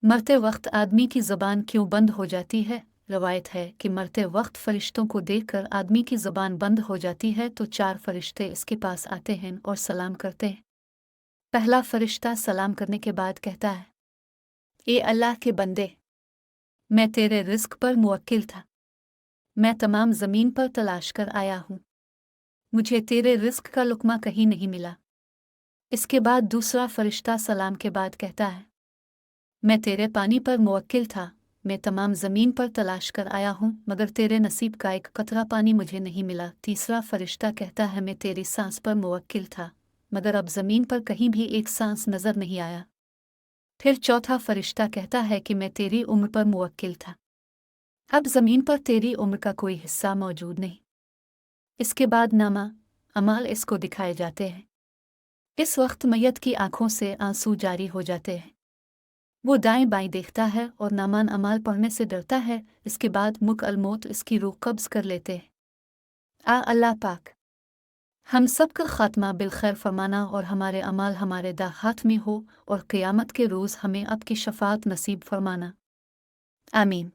मरते वक्त आदमी की ज़बान क्यों बंद हो जाती है? रवायत है कि मरते वक्त फरिश्तों को देखकर आदमी की ज़बान बंद हो जाती है तो 4 फरिश्ते इसके पास आते हैं और सलाम करते हैं। पहला फरिश्ता सलाम करने के बाद कहता है, ए अल्लाह के बंदे, मैं तेरे रिस्क पर मुवक्किल था। मैं तमाम ज़मीन पर तलाश कर आया हूँ। मुझे तेरे रिस्क का लुक़मा कहीं नहीं मिला। इसके बाद दूसरा फरिश्ता सलाम के बाद कहता है, मैं तेरे पानी पर मुवक्किल था। मैं तमाम ज़मीन पर तलाश कर आया हूँ मगर तेरे नसीब का एक कतरा पानी मुझे नहीं मिला। तीसरा फरिश्ता कहता है, मैं तेरी सांस पर मुवक्किल था मगर अब ज़मीन पर कहीं भी एक सांस नज़र नहीं आया। फिर चौथा फरिश्ता कहता है कि मैं तेरी उम्र पर मुवक्किल था। अब ज़मीन पर तेरी उम्र का कोई हिस्सा मौजूद नहीं। इसके बाद नामा अमाल इसको दिखाए जाते हैं। इस वक्त मैयत की आंखों से आंसू जारी हो जाते हैं। वो दाएं बाएं देखता है और नामान अमाल पढ़ने से डरता है। इसके बाद मुक अल मौत इसकी रूह कब्ज़ कर लेते हैं। अल्लाह पाक हम सब का ख़ात्मा बिलखैर फरमाना और हमारे अमाल हमारे हाथ में हो और क़यामत के रोज़ हमें आपकी शफ़ाअत नसीब फरमाना। आमीन।